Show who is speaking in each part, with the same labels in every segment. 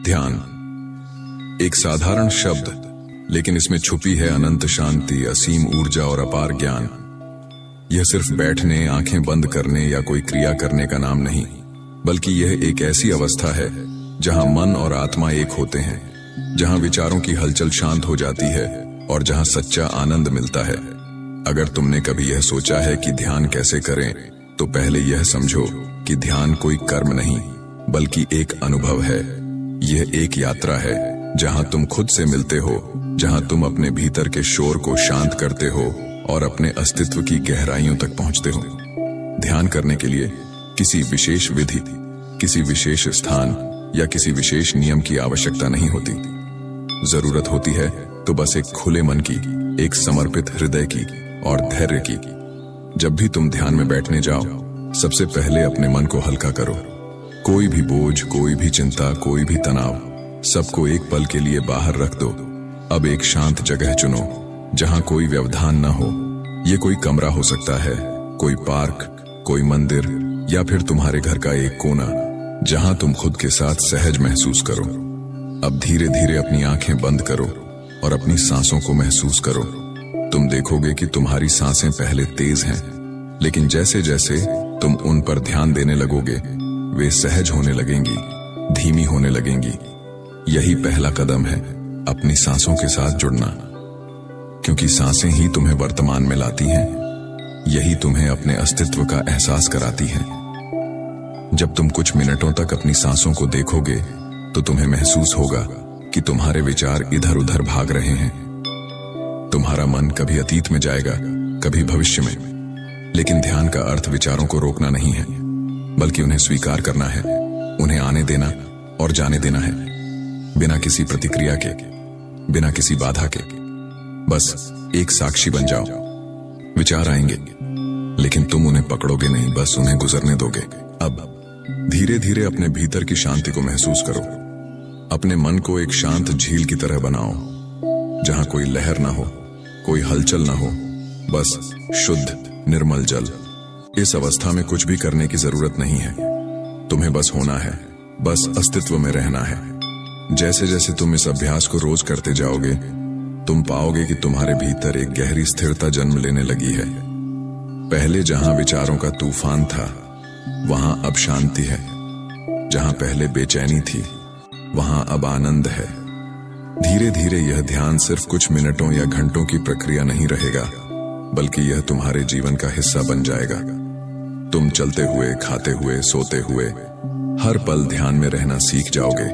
Speaker 1: ध्यान एक साधारण शब्द, लेकिन इसमें छुपी है अनंत शांति, असीम ऊर्जा और अपार ज्ञान। यह सिर्फ बैठने, आंखें बंद करने या कोई क्रिया करने का नाम नहीं, बल्कि यह एक ऐसी अवस्था है जहां मन और आत्मा एक होते हैं, जहां विचारों की हलचल शांत हो जाती है और जहां सच्चा आनंद मिलता है। अगर तुमने कभी यह सोचा है कि ध्यान कैसे करें, तो पहले यह समझो कि ध्यान कोई कर्म नहीं, बल्कि एक अनुभव है। यह एक यात्रा है जहां तुम खुद से मिलते हो, जहां तुम अपने भीतर के शोर को शांत करते हो और अपने अस्तित्व की गहराइयों तक पहुंचते हो। ध्यान करने के लिए किसी विशेष विधि, किसी विशेष स्थान या किसी विशेष नियम की आवश्यकता नहीं होती। जरूरत होती है तो बस एक खुले मन की, एक समर्पित हृदय की और धैर्य की। जब भी तुम ध्यान में बैठने जाओ, सबसे पहले अपने मन को हल्का करो। कोई भी बोझ, कोई भी चिंता, कोई भी तनाव, सबको एक पल के लिए बाहर रख दो। अब एक शांत जगह चुनो जहां कोई व्यवधान न हो। ये कोई कमरा हो सकता है, कोई पार्क, कोई मंदिर या फिर तुम्हारे घर का एक कोना, जहां तुम खुद के साथ सहज महसूस करो। अब धीरे धीरे अपनी आंखें बंद करो और अपनी सांसों को महसूस करो। तुम देखोगे कि तुम्हारी सांसें पहले तेज हैं, लेकिन जैसे जैसे तुम उन पर ध्यान देने लगोगे, वे सहज होने लगेंगी, धीमी होने लगेंगी। यही पहला कदम है, अपनी सांसों के साथ जुड़ना, क्योंकि सांसें ही तुम्हें वर्तमान में लाती हैं। यही तुम्हें अपने अस्तित्व का एहसास कराती हैं। जब तुम कुछ मिनटों तक अपनी सांसों को देखोगे, तो तुम्हें महसूस होगा कि तुम्हारे विचार इधर उधर भाग रहे हैं। तुम्हारा मन कभी अतीत में जाएगा, कभी भविष्य में। लेकिन ध्यान का अर्थ विचारों को रोकना नहीं है, बल्कि उन्हें स्वीकार करना है, उन्हें आने देना और जाने देना है, बिना किसी प्रतिक्रिया के, बिना किसी बाधा के। बस एक साक्षी बन जाओ। विचार आएंगे, लेकिन तुम उन्हें पकड़ोगे नहीं, बस उन्हें गुजरने दोगे। अब धीरे धीरे अपने भीतर की शांति को महसूस करो। अपने मन को एक शांत झील की तरह बनाओ, जहां कोई लहर ना हो, कोई हलचल ना हो, बस शुद्ध निर्मल जल। इस अवस्था में कुछ भी करने की जरूरत नहीं है। तुम्हें बस होना है, बस अस्तित्व में रहना है। जैसे जैसे तुम इस अभ्यास को रोज करते जाओगे, तुम पाओगे कि तुम्हारे भीतर एक गहरी स्थिरता जन्म लेने लगी है। पहले जहां विचारों का तूफान था, वहां अब शांति है। जहां पहले बेचैनी थी, वहां अब आनंद है। धीरे धीरे यह ध्यान सिर्फ कुछ मिनटों या घंटों की प्रक्रिया नहीं रहेगा, बल्कि यह तुम्हारे जीवन का हिस्सा बन जाएगा। तुम चलते हुए, खाते हुए, सोते हुए हर पल ध्यान में रहना सीख जाओगे।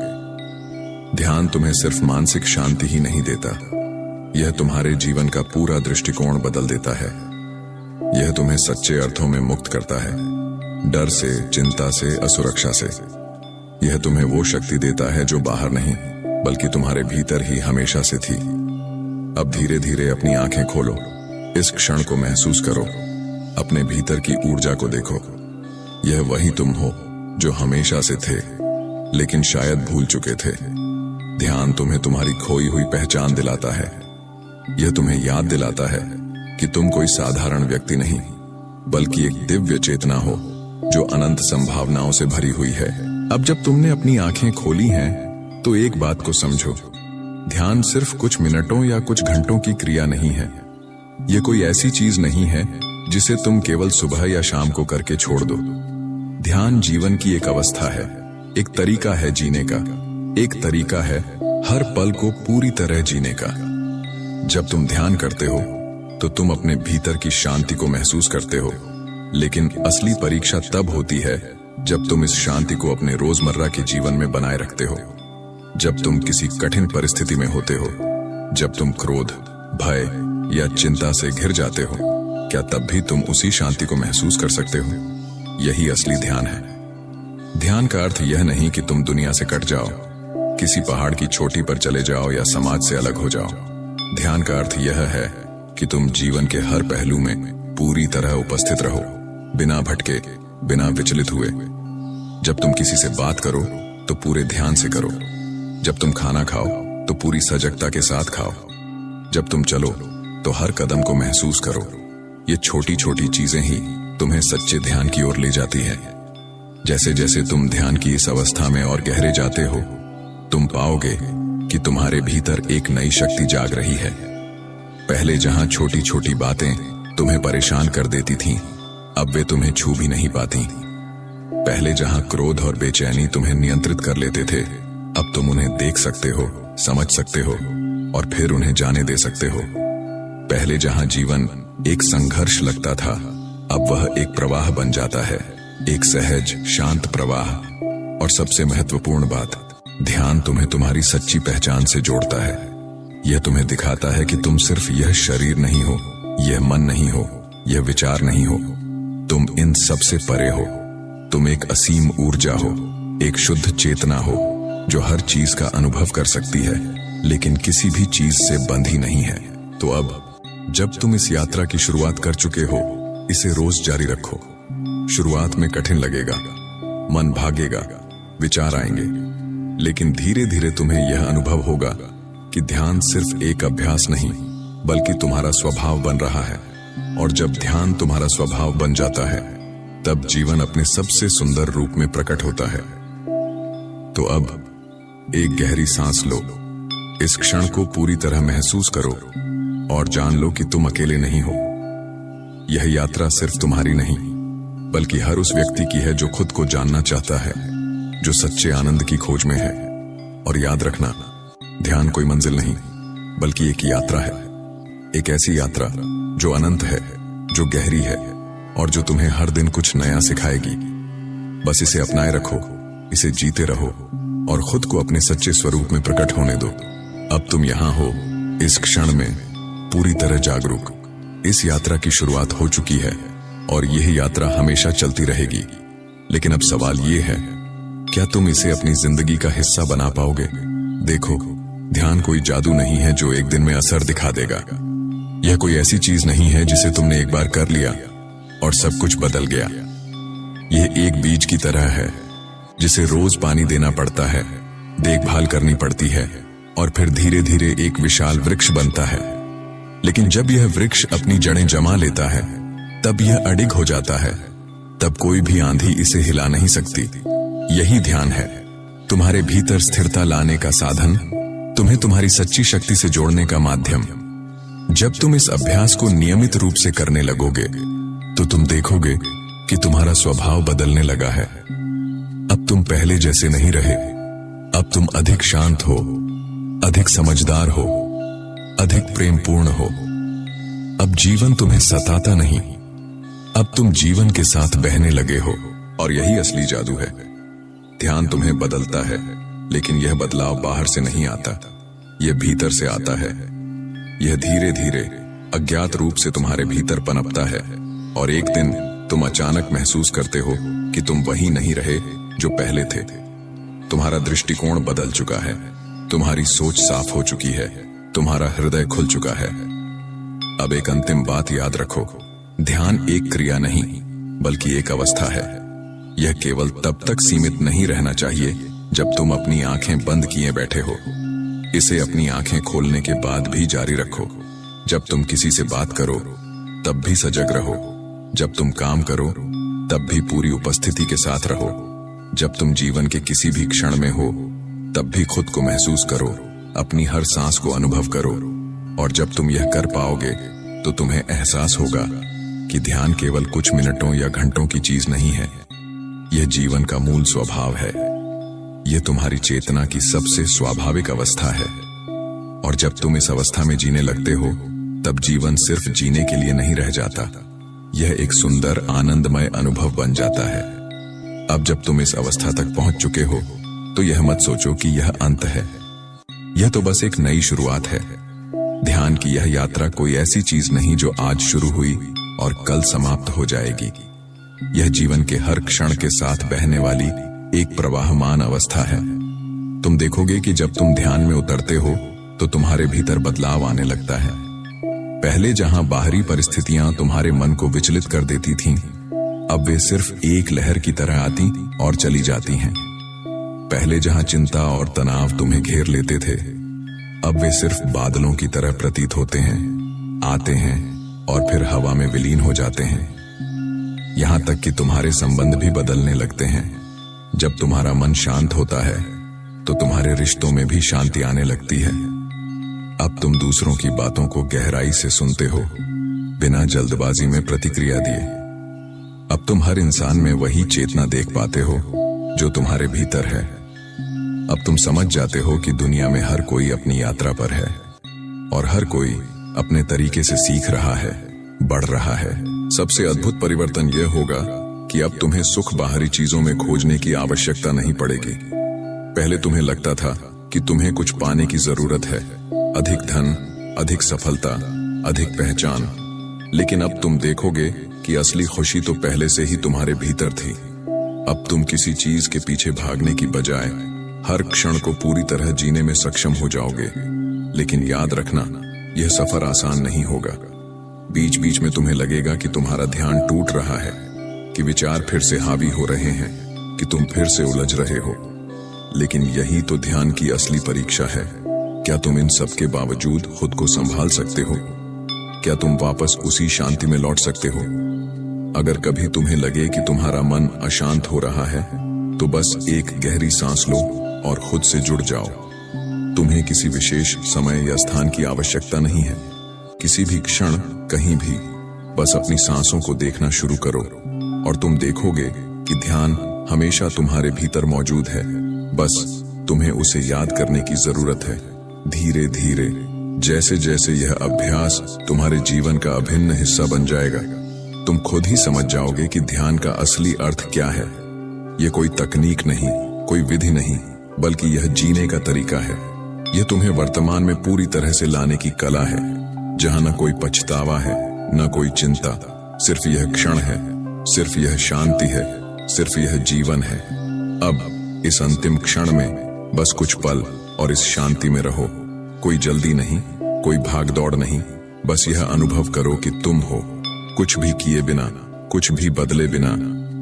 Speaker 1: ध्यान तुम्हें सिर्फ मानसिक शांति ही नहीं देता, यह तुम्हारे जीवन का पूरा दृष्टिकोण बदल देता है। यह तुम्हें सच्चे अर्थों में मुक्त करता है, डर से, चिंता से, असुरक्षा से। यह तुम्हें वो शक्ति देता है जो बाहर नहीं, बल्कि तुम्हारे भीतर ही हमेशा से थी। अब धीरे धीरे अपनी आंखें खोलो, इस क्षण को महसूस करो, अपने भीतर की ऊर्जा को देखो। यह वही तुम हो जो हमेशा से थे, लेकिन शायद भूल चुके थे। ध्यान तुम्हें तुम्हारी खोई हुई पहचान दिलाता है। यह तुम्हें याद दिलाता है कि तुम कोई साधारण व्यक्ति नहीं, बल्कि एक दिव्य चेतना हो जो अनंत संभावनाओं से भरी हुई है। अब जब तुमने अपनी आंखें खोली हैं, तो एक बात को समझो, ध्यान सिर्फ कुछ मिनटों या कुछ घंटों की क्रिया नहीं है। यह कोई ऐसी चीज नहीं है जिसे तुम केवल सुबह या शाम को करके छोड़ दो। ध्यान जीवन की एक अवस्था है, एक तरीका है जीने का, एक तरीका है हर पल को पूरी तरह जीने का। जब तुम ध्यान करते हो, तो तुम अपने भीतर की शांति को महसूस करते हो, लेकिन असली परीक्षा तब होती है जब तुम इस शांति को अपने रोजमर्रा के जीवन में बनाए रखते हो। जब तुम किसी कठिन परिस्थिति में होते हो, जब तुम क्रोध, भय या चिंता से घिर जाते हो, क्या तब भी तुम उसी शांति को महसूस कर सकते हो? यही असली ध्यान है। ध्यान का अर्थ यह नहीं कि तुम दुनिया से कट जाओ, किसी पहाड़ की चोटी पर चले जाओ या समाज से अलग हो जाओ। ध्यान का अर्थ यह है कि तुम जीवन के हर पहलू में पूरी तरह उपस्थित रहो, बिना भटके, बिना विचलित हुए। जब तुम किसी से बात करो, तो पूरे ध्यान से करो। जब तुम खाना खाओ, तो पूरी सजगता के साथ खाओ। जब तुम चलो, तो हर कदम को महसूस करो। ये छोटी छोटी चीजें ही तुम्हें सच्चे ध्यान की ओर ले जाती है। जैसे जैसे तुम ध्यान की इस अवस्था में और गहरे जाते हो, तुम पाओगे कि तुम्हारे भीतर एक नई शक्ति जाग रही है। पहले जहां छोटी छोटी बातें तुम्हें परेशान कर देती थीं, अब वे तुम्हें छू भी नहीं पाती। पहले जहां क्रोध और बेचैनी तुम्हें नियंत्रित कर लेते थे, अब तुम उन्हें देख सकते हो, समझ सकते हो और फिर उन्हें जाने दे सकते हो। पहले जहां जीवन एक संघर्ष लगता था, अब वह एक प्रवाह बन जाता है, एक सहज शांत प्रवाह। और सबसे महत्वपूर्ण बात, ध्यान तुम्हें तुम्हारी सच्ची पहचान से जोड़ता है। यह तुम्हें दिखाता है कि तुम सिर्फ यह शरीर नहीं हो, यह मन नहीं हो, यह विचार नहीं हो, तुम इन सब से परे हो। तुम एक असीम ऊर्जा हो, एक शुद्ध चेतना हो जो हर चीज का अनुभव कर सकती है, लेकिन किसी भी चीज से बंधी नहीं है। तो अब जब तुम इस यात्रा की शुरुआत कर चुके हो, इसे रोज जारी रखो। शुरुआत में कठिन लगेगा, मन भागेगा, विचार आएंगे, लेकिन धीरे धीरे तुम्हें यह अनुभव होगा कि ध्यान सिर्फ एक अभ्यास नहीं बल्कि तुम्हारा स्वभाव बन रहा है। और जब ध्यान तुम्हारा स्वभाव बन जाता है, तब जीवन अपने सबसे सुंदर रूप में प्रकट होता है। तो अब एक गहरी सांस लो, इस क्षण को पूरी तरह महसूस करो और जान लो कि तुम अकेले नहीं हो। यह यात्रा सिर्फ तुम्हारी नहीं बल्कि हर उस व्यक्ति की है जो खुद को जानना चाहता है, जो सच्चे आनंद की खोज में है। और याद रखना, ध्यान कोई मंजिल नहीं बल्कि एक यात्रा है, एक ऐसी यात्रा जो अनंत है, जो गहरी है और जो तुम्हें हर दिन कुछ नया सिखाएगी। बस इसे अपनाए रखो, इसे जीते रहो और खुद को अपने सच्चे स्वरूप में प्रकट होने दो। अब तुम यहां हो, इस क्षण में पूरी तरह जागरूक। इस यात्रा की शुरुआत हो चुकी है और यह यात्रा हमेशा चलती रहेगी। लेकिन अब सवाल यह है, क्या तुम इसे अपनी जिंदगी का हिस्सा बना पाओगे? देखो, ध्यान कोई जादू नहीं है जो एक दिन में असर दिखा देगा। यह कोई ऐसी चीज नहीं है जिसे तुमने एक बार कर लिया और सब कुछ बदल गया। यह एक बीज की तरह है जिसे रोज पानी देना पड़ता है, देखभाल करनी पड़ती है और फिर धीरे धीरे एक विशाल वृक्ष बनता है। लेकिन जब यह वृक्ष अपनी जड़ें जमा लेता है, तब यह अडिग हो जाता है, तब कोई भी आंधी इसे हिला नहीं सकती। यही ध्यान है, तुम्हारे भीतर स्थिरता लाने का साधन, तुम्हें तुम्हारी सच्ची शक्ति से जोड़ने का माध्यम। जब तुम इस अभ्यास को नियमित रूप से करने लगोगे, तो तुम देखोगे कि तुम्हारा स्वभाव बदलने लगा है। अब तुम पहले जैसे नहीं रहे, अब तुम अधिक शांत हो, अधिक समझदार हो, अधिक प्रेमपूर्ण हो। अब जीवन तुम्हें सताता नहीं, अब तुम जीवन के साथ बहने लगे हो। और यही असली जादू है। ध्यान तुम्हें बदलता है, लेकिन यह बदलाव बाहर से नहीं आता, यह भीतर से आता है। यह धीरे धीरे अज्ञात रूप से तुम्हारे भीतर पनपता है और एक दिन तुम अचानक महसूस करते हो कि तुम वही नहीं रहे जो पहले थे। तुम्हारा दृष्टिकोण बदल चुका है, तुम्हारी सोच साफ हो चुकी है, तुम्हारा हृदय खुल चुका है। अब एक अंतिम बात याद रखो, ध्यान एक क्रिया नहीं बल्कि एक अवस्था है। यह केवल तब तक सीमित नहीं रहना चाहिए जब तुम अपनी आंखें बंद किए बैठे हो। इसे अपनी आंखें खोलने के बाद भी जारी रखो। जब तुम किसी से बात करो तब भी सजग रहो, जब तुम काम करो तब भी पूरी उपस्थिति के साथ रहो, जब तुम जीवन के किसी भी क्षण में हो तब भी खुद को महसूस करो, अपनी हर सांस को अनुभव करो। और जब तुम यह कर पाओगे तो तुम्हें एहसास होगा कि ध्यान केवल कुछ मिनटों या घंटों की चीज नहीं है, यह जीवन का मूल स्वभाव है। यह तुम्हारी चेतना की सबसे स्वाभाविक अवस्था है। और जब तुम इस अवस्था में जीने लगते हो, तब जीवन सिर्फ जीने के लिए नहीं रह जाता, यह एक सुंदर आनंदमय अनुभव बन जाता है। अब जब तुम इस अवस्था तक पहुंच चुके हो, तो यह मत सोचो कि यह अंत है। यह तो बस एक नई शुरुआत है। ध्यान की यह यात्रा कोई ऐसी चीज नहीं जो आज शुरू हुई और कल समाप्त हो जाएगी। यह जीवन के हर क्षण के साथ बहने वाली एक प्रवाहमान अवस्था है। तुम देखोगे कि जब तुम ध्यान में उतरते हो तो तुम्हारे भीतर बदलाव आने लगता है। पहले जहां बाहरी परिस्थितियां तुम्हारे मन को विचलित कर देती थीं, अब वे सिर्फ एक लहर की तरह आती और चली जाती हैं। पहले जहां चिंता और तनाव तुम्हें घेर लेते थे, अब वे सिर्फ बादलों की तरह प्रतीत होते हैं, आते हैं और फिर हवा में विलीन हो जाते हैं। यहां तक कि तुम्हारे संबंध भी बदलने लगते हैं। जब तुम्हारा मन शांत होता है तो तुम्हारे रिश्तों में भी शांति आने लगती है। अब तुम दूसरों की बातों को गहराई से सुनते हो, बिना जल्दबाजी में प्रतिक्रिया दिए। अब तुम हर इंसान में वही चेतना देख पाते हो जो तुम्हारे भीतर है। अब तुम समझ जाते हो कि दुनिया में हर कोई अपनी यात्रा पर है और हर कोई अपने तरीके से सीख रहा है, बढ़ रहा है। सबसे अद्भुत परिवर्तन यह होगा कि अब तुम्हें सुख बाहरी चीजों में खोजने की आवश्यकता नहीं पड़ेगी। पहले तुम्हें लगता था कि तुम्हें कुछ पाने की जरूरत है, अधिक धन, अधिक सफलता, अधिक पहचान। लेकिन अब तुम देखोगे कि असली खुशी तो पहले से ही तुम्हारे भीतर थी। अब तुम किसी चीज के पीछे भागने की बजाय हर क्षण को पूरी तरह जीने में सक्षम हो जाओगे। लेकिन याद रखना, यह सफर आसान नहीं होगा। बीच बीच में तुम्हें लगेगा कि तुम्हारा ध्यान टूट रहा है, कि विचार फिर से हावी हो रहे हैं, कि तुम फिर से उलझ रहे हो। लेकिन यही तो ध्यान की असली परीक्षा है। क्या तुम इन सब के बावजूद खुद को संभाल सकते हो? क्या तुम वापस उसी शांति में लौट सकते हो? अगर कभी तुम्हें लगे कि तुम्हारा मन अशांत हो रहा है, तो बस एक गहरी सांस लो और खुद से जुड़ जाओ। तुम्हें किसी विशेष समय या स्थान की आवश्यकता नहीं है। किसी भी क्षण, कहीं भी, बस अपनी सांसों को देखना शुरू करो और तुम देखोगे कि ध्यान हमेशा तुम्हारे भीतर मौजूद है। बस तुम्हें उसे याद करने की जरूरत है। धीरे धीरे, जैसे जैसे यह अभ्यास तुम्हारे जीवन का अभिन्न हिस्सा बन जाएगा, तुम खुद ही समझ जाओगे कि ध्यान का असली अर्थ क्या है। यह कोई तकनीक नहीं, कोई विधि नहीं, बल्कि यह जीने का तरीका है। यह तुम्हें वर्तमान में पूरी तरह से लाने की कला है, जहां न कोई पछतावा है, न कोई चिंता। सिर्फ यह क्षण है, सिर्फ यह शांति है, सिर्फ यह जीवन है। अब इस अंतिम क्षण में बस कुछ पल और इस शांति में रहो। कोई जल्दी नहीं, कोई भाग दौड़ नहीं। बस यह अनुभव करो कि तुम हो, कुछ भी किए बिना, कुछ भी बदले बिना।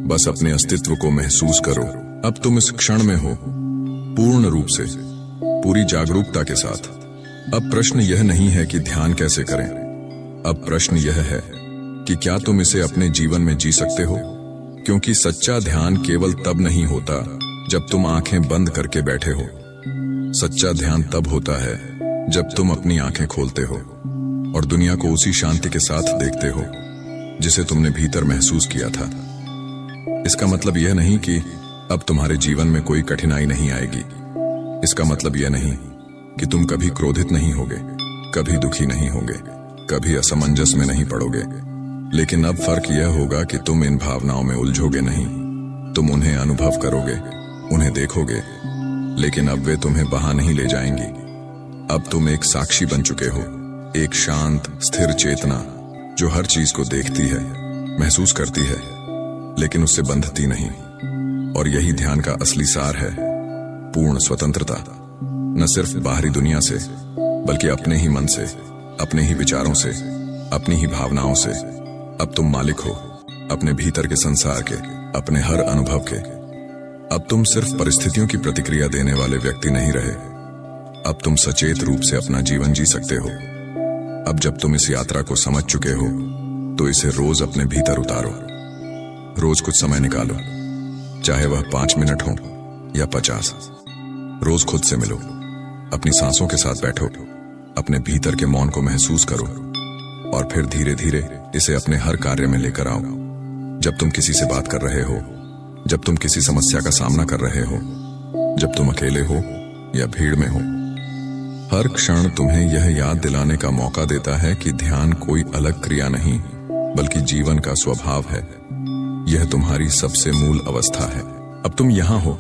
Speaker 1: बस अपने अस्तित्व को महसूस करो। अब तुम इस क्षण में हो, पूर्ण रूप से, पूरी जागरूकता के साथ। अब प्रश्न यह नहीं है कि ध्यान कैसे करें। अब प्रश्न यह है कि क्या तुम इसे अपने जीवन में जी सकते हो? क्योंकि सच्चा ध्यान केवल तब नहीं होता जब तुम आंखें बंद करके बैठे हो। सच्चा ध्यान तब होता है जब तुम अपनी आंखें खोलते हो और दुनिया को उसी शांति के साथ देखते हो जिसे तुमने भीतर महसूस किया था। इसका मतलब यह नहीं कि अब तुम्हारे जीवन में कोई कठिनाई नहीं आएगी। इसका मतलब यह नहीं कि तुम कभी क्रोधित नहीं होगे, कभी दुखी नहीं होगे, कभी असमंजस में नहीं पड़ोगे। लेकिन अब फर्क यह होगा कि तुम इन भावनाओं में उलझोगे नहीं। तुम उन्हें अनुभव करोगे, उन्हें देखोगे, लेकिन अब वे तुम्हें बहा नहीं ले जाएंगी। अब तुम एक साक्षी बन चुके हो, एक शांत, स्थिर चेतना जो हर चीज को देखती है, महसूस करती है, लेकिन उससे बंधती नहीं। और यही ध्यान का असली सार है, पूर्ण स्वतंत्रता। न सिर्फ बाहरी दुनिया से, बल्कि अपने ही मन से, अपने ही विचारों से, अपनी ही भावनाओं से। अब तुम मालिक हो अपने भीतर के संसार के, अपने हर अनुभव के। अब तुम सिर्फ परिस्थितियों की प्रतिक्रिया देने वाले व्यक्ति नहीं रहे। अब तुम सचेत रूप से अपना जीवन जी सकते हो। अब जब तुम इस यात्रा को समझ चुके हो, तो इसे रोज अपने भीतर उतारो। रोज कुछ समय निकालो, चाहे वह 5 मिनट हो या 50। रोज खुद से मिलो, अपनी सांसों के साथ बैठो, अपने भीतर के मौन को महसूस करो और फिर धीरे धीरे इसे अपने हर कार्य में लेकर आओ। जब तुम किसी से बात कर रहे हो, जब तुम किसी समस्या का सामना कर रहे हो, जब तुम अकेले हो या भीड़ में हो, हर क्षण तुम्हें यह याद दिलाने का मौका देता है कि ध्यान कोई अलग क्रिया नहीं, बल्कि जीवन का स्वभाव है। यह तुम्हारी सबसे मूल अवस्था है। अब तुम यहां हो,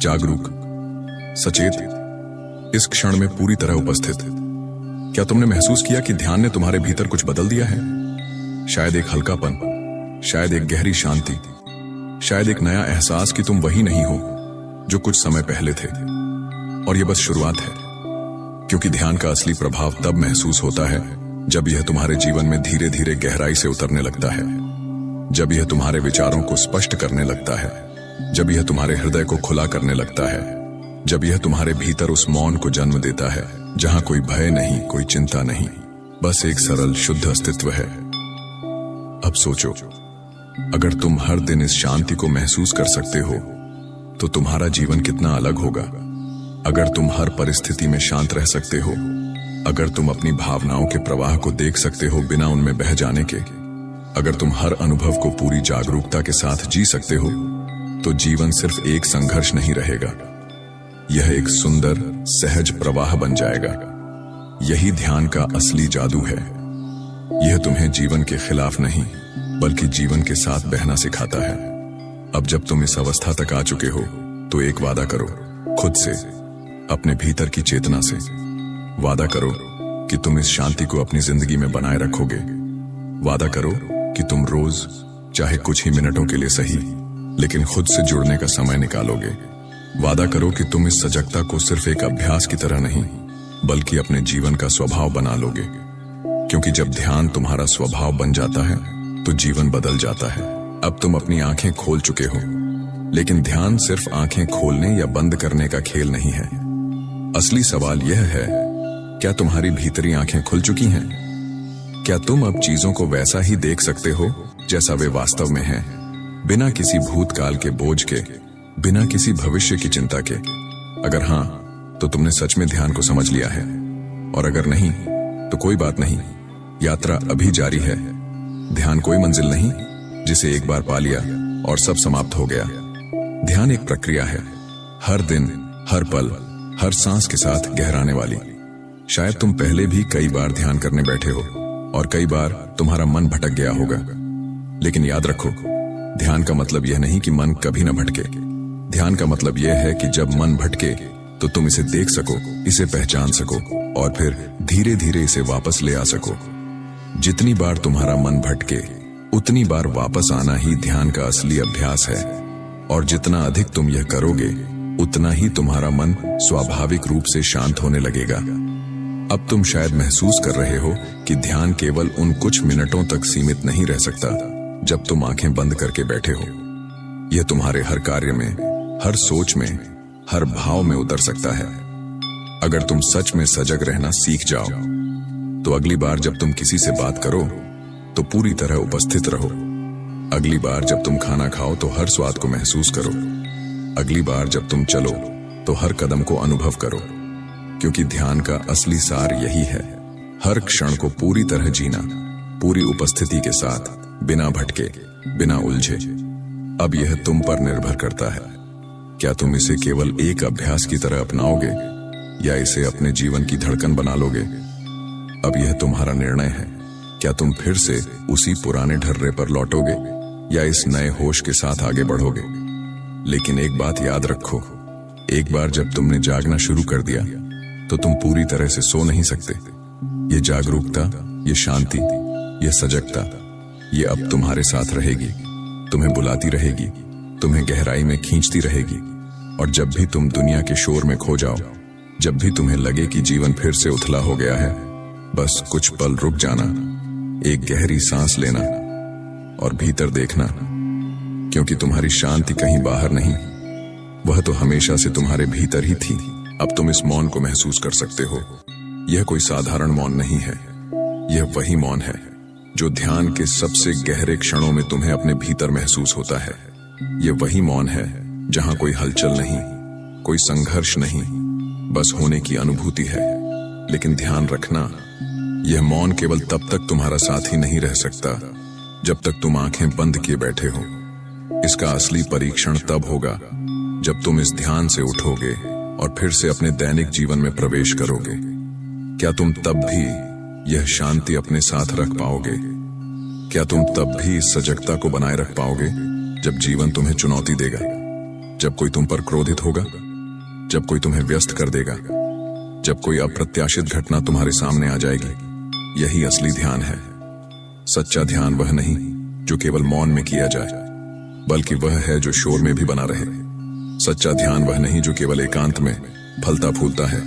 Speaker 1: जागरूक, सचेत, इस क्षण में पूरी तरह उपस्थित। क्या तुमने महसूस किया कि ध्यान ने तुम्हारे भीतर कुछ बदल दिया है? शायद एक हल्कापन, शायद एक गहरी शांति, शायद एक नया एहसास कि तुम वही नहीं हो जो कुछ समय पहले थे। और यह बस शुरुआत है, क्योंकि ध्यान का असली प्रभाव तब महसूस होता है जब यह तुम्हारे जीवन में धीरे धीरे गहराई से उतरने लगता है, जब यह तुम्हारे विचारों को स्पष्ट करने लगता है, जब यह तुम्हारे हृदय को खुला करने लगता है, जब यह तुम्हारे भीतर उस मौन को जन्म देता है जहां कोई भय नहीं, कोई चिंता नहीं, बस एक सरल शुद्ध अस्तित्व है। अब सोचो, अगर तुम हर दिन इस शांति को महसूस कर सकते हो, तो तुम्हारा जीवन कितना अलग होगा। अगर तुम हर परिस्थिति में शांत रह सकते हो, अगर तुम अपनी भावनाओं के प्रवाह को देख सकते हो बिना उनमें बह जाने के, अगर तुम हर अनुभव को पूरी जागरूकता के साथ जी सकते हो, तो जीवन सिर्फ एक संघर्ष नहीं रहेगा, यह एक सुंदर सहज प्रवाह बन जाएगा। यही ध्यान का असली जादू है। यह तुम्हें जीवन के खिलाफ नहीं बल्कि जीवन के साथ बहना सिखाता है। अब जब तुम इस अवस्था तक आ चुके हो तो एक वादा करो खुद से, अपने भीतर की चेतना से। वादा करो कि तुम इस शांति को अपनी जिंदगी में बनाए रखोगे। वादा करो कि तुम रोज चाहे कुछ ही मिनटों के लिए सही, लेकिन खुद से जुड़ने का समय निकालोगे। वादा करो कि तुम इस सजगता को सिर्फ एक अभ्यास की तरह नहीं बल्कि अपने जीवन का स्वभाव बना लोगे, क्योंकि जब ध्यान तुम्हारा स्वभाव बन जाता है तो जीवन बदल जाता है। अब तुम अपनी आंखें खोल चुके हो, लेकिन ध्यान सिर्फ आंखें खोलने या बंद करने का खेल नहीं है। असली सवाल यह है, क्या तुम्हारी भीतरी आंखें खुल चुकी हैं? क्या तुम अब चीजों को वैसा ही देख सकते हो जैसा वे वास्तव में हैं, बिना किसी भूतकाल के बोझ के, बिना किसी भविष्य की चिंता के? अगर हां, तो तुमने सच में ध्यान को समझ लिया है, और अगर नहीं तो कोई बात नहीं, यात्रा अभी जारी है। ध्यान कोई मंजिल नहीं जिसे एक बार पा लिया और सब समाप्त हो गया। ध्यान एक प्रक्रिया है, हर दिन, हर पल, हर सांस के साथ गहराने वाली। शायद तुम पहले भी कई बार ध्यान करने बैठे हो और कई बार तुम्हारा मन भटक गया होगा, लेकिन याद रखो, ध्यान का मतलब यह नहीं कि मन कभी न भटके। ध्यान का मतलब यह है कि जब मन भटके तो तुम इसे देख सको, इसे पहचान सको और फिर धीरे धीरे इसे वापस ले आ सको। जितनी बार तुम्हारा मन भटके उतनी बार वापस आना ही ध्यान का असली अभ्यास है, और जितना अधिक तुम यह करोगे उतना ही तुम्हारा मन स्वाभाविक रूप से शांत होने लगेगा। अब तुम शायद महसूस कर रहे हो कि ध्यान केवल उन कुछ मिनटों तक सीमित नहीं रह सकता जब तुम आंखें बंद करके बैठे हो। यह तुम्हारे हर कार्य में, हर सोच में, हर भाव में उतर सकता है। अगर तुम सच में सजग रहना सीख जाओ तो अगली बार जब तुम किसी से बात करो तो पूरी तरह उपस्थित रहो। अगली बार जब तुम खाना खाओ तो हर स्वाद को महसूस करो। अगली बार जब तुम चलो तो हर कदम को अनुभव करो, क्योंकि ध्यान का असली सार यही है, हर क्षण को पूरी तरह जीना, पूरी उपस्थिति के साथ, बिना भटके, बिना उलझे। अब यह तुम पर निर्भर करता है, क्या तुम इसे केवल एक अभ्यास की तरह अपनाओगे या इसे अपने जीवन की धड़कन बना लोगे? अब यह तुम्हारा निर्णय है। क्या तुम फिर से उसी पुराने ढर्रे पर लौटोगे या इस नए होश के साथ आगे बढ़ोगे? लेकिन एक बात याद रखो, एक बार जब तुमने जागना शुरू कर दिया तो तुम पूरी तरह से सो नहीं सकते। ये जागरूकता, ये शांति, ये सजगता, ये अब तुम्हारे साथ रहेगी, तुम्हें बुलाती रहेगी, तुम्हें गहराई में खींचती रहेगी। और जब भी तुम दुनिया के शोर में खो जाओ, जब भी तुम्हें लगे कि जीवन फिर से उथला हो गया है, बस कुछ पल रुक जाना, एक गहरी सांस लेना और भीतर देखना, क्योंकि तुम्हारी शांति कहीं बाहर नहीं, वह तो हमेशा से तुम्हारे भीतर ही थी। अब तुम इस मौन को महसूस कर सकते हो। यह कोई साधारण मौन नहीं है, यह वही मौन है जो ध्यान के सबसे गहरे क्षणों में तुम्हें अपने भीतर महसूस होता है। यह वही मौन है जहां कोई हलचल नहीं, कोई संघर्ष नहीं, बस होने की अनुभूति है। लेकिन ध्यान रखना, यह मौन केवल तब तक तुम्हारा साथी नहीं रह सकता जब तक तुम आंखें बंद किए बैठे हो। इसका असली परीक्षण तब होगा जब तुम इस ध्यान से उठोगे और फिर से अपने दैनिक जीवन में प्रवेश करोगे। क्या तुम तब भी यह शांति अपने साथ रख पाओगे? क्या तुम तब भी इस सजगता को बनाए रख पाओगे जब जीवन तुम्हें चुनौती देगा, जब कोई तुम पर क्रोधित होगा, जब कोई तुम्हें व्यस्त कर देगा, जब कोई अप्रत्याशित घटना तुम्हारे सामने आ जाएगी? यही असली ध्यान है। सच्चा ध्यान वह नहीं जो केवल मौन में किया जाए, बल्कि वह है जो शोर में भी बना रहे। सच्चा ध्यान वह नहीं जो केवल एकांत में फलता फूलता है,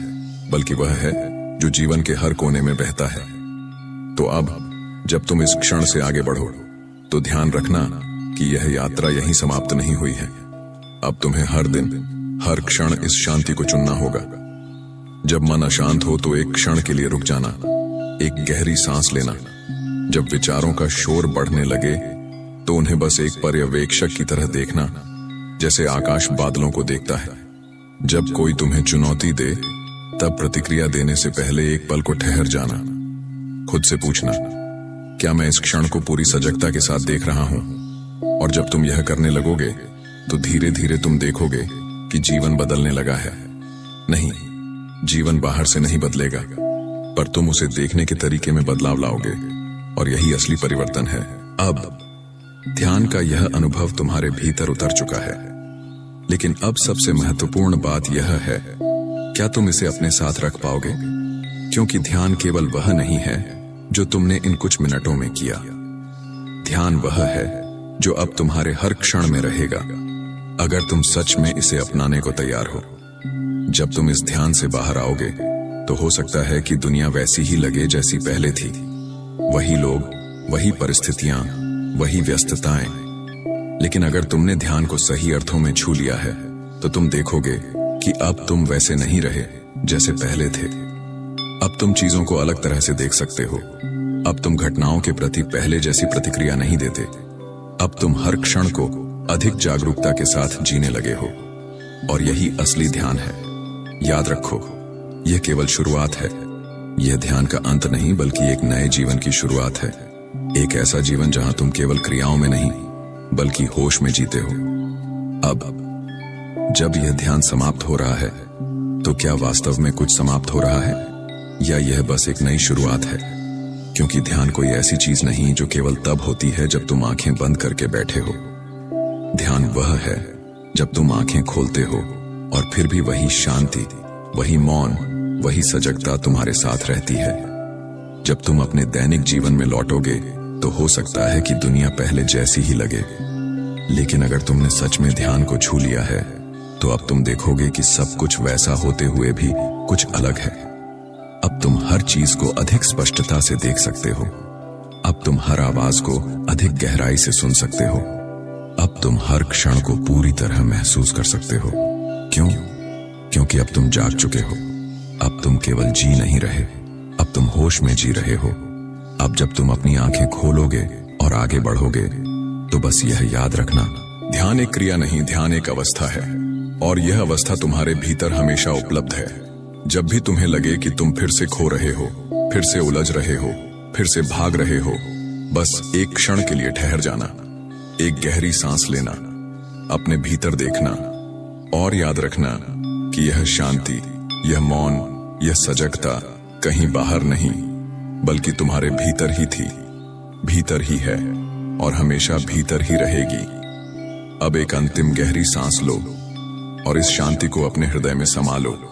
Speaker 1: बल्कि वह है जो जीवन के हर कोने में बहता है। तो अब जब तुम इस क्षण से आगे बढ़ो तो ध्यान रखना कि यह यात्रा यहीं समाप्त नहीं हुई है। अब तुम्हें हर दिन, हर क्षण इस शांति को चुनना होगा। जब मन अशांत हो तो एक क्षण के लिए रुक जाना, एक गहरी सांस लेना। जब विचारों का शोर बढ़ने लगे तो उन्हें बस एक पर्यवेक्षक की तरह देखना, जैसे आकाश बादलों को देखता है। जब कोई तुम्हें चुनौती दे तब प्रतिक्रिया देने से पहले एक पल को ठहर जाना। खुद से पूछना, क्या मैं इस क्षण को पूरी सजगता के साथ देख रहा हूं? और जब तुम यह करने लगोगे तो धीरे धीरे तुम देखोगे कि जीवन बदलने लगा है। नहीं, जीवन बाहर से नहीं बदलेगा, पर तुम उसे देखने के तरीके में बदलाव लाओगे, और यही असली परिवर्तन है। अब ध्यान का यह अनुभव तुम्हारे भीतर उतर चुका है, लेकिन अब सबसे महत्वपूर्ण बात यह है, क्या तुम इसे अपने साथ रख पाओगे? क्योंकि ध्यान केवल वह नहीं है जो तुमने इन कुछ मिनटों में किया। ध्यान वह है जो अब तुम्हारे हर क्षण में रहेगा, अगर तुम सच में इसे अपनाने को तैयार हो। जब तुम इस ध्यान से बाहर आओगे तो हो सकता है कि दुनिया वैसी ही लगे जैसी पहले थी। वही लोग, वही परिस्थितियां, वही व्यस्तताएं। लेकिन अगर तुमने ध्यान को सही अर्थों में छू लिया है तो तुम देखोगे कि अब तुम वैसे नहीं रहे जैसे पहले थे। अब तुम चीजों को अलग तरह से देख सकते हो। अब तुम घटनाओं के प्रति पहले जैसी प्रतिक्रिया नहीं देते। अब तुम हर क्षण को अधिक जागरूकता के साथ जीने लगे हो, और यही असली ध्यान है। याद रखो, यह केवल शुरुआत है। यह ध्यान का अंत नहीं, बल्कि एक नए जीवन की शुरुआत है। एक ऐसा जीवन जहां तुम केवल क्रियाओं में नहीं बल्कि होश में जीते हो। अब जब यह ध्यान समाप्त हो रहा है तो क्या वास्तव में कुछ समाप्त हो रहा है, या यह बस एक नई शुरुआत है? क्योंकि ध्यान कोई ऐसी चीज नहीं जो केवल तब होती है जब तुम आंखें बंद करके बैठे हो। ध्यान वह है जब तुम आंखें खोलते हो और फिर भी वही शांति, वही मौन, वही सजगता तुम्हारे साथ रहती है। जब तुम अपने दैनिक जीवन में लौटोगे तो हो सकता है कि दुनिया पहले जैसी ही लगे, लेकिन अगर तुमने सच में ध्यान को छू लिया है तो अब तुम देखोगे कि सब कुछ वैसा होते हुए भी कुछ अलग है। अब तुम हर चीज को अधिक स्पष्टता से देख सकते हो। अब तुम हर आवाज को अधिक गहराई से सुन सकते हो। अब तुम हर क्षण को पूरी तरह महसूस कर सकते हो। क्यों? क्योंकि अब तुम जाग चुके हो। अब तुम केवल जी नहीं रहे, अब तुम होश में जी रहे हो। अब जब तुम अपनी आंखें खोलोगे और आगे बढ़ोगे तो बस यह याद रखना, ध्यान एक क्रिया नहीं, ध्यान एक अवस्था है, और यह अवस्था तुम्हारे भीतर हमेशा उपलब्ध है। जब भी तुम्हें लगे कि तुम फिर से खो रहे हो, फिर से उलझ रहे हो, फिर से भाग रहे हो, बस एक क्षण के लिए ठहर जाना, एक गहरी सांस लेना, अपने भीतर देखना, और याद रखना कि यह शांति, यह मौन, यह सजगता कहीं बाहर नहीं बल्कि तुम्हारे भीतर ही थी, भीतर ही है, और हमेशा भीतर ही रहेगी। अब एक अंतिम गहरी सांस लो और इस शांति को अपने हृदय में समा लो।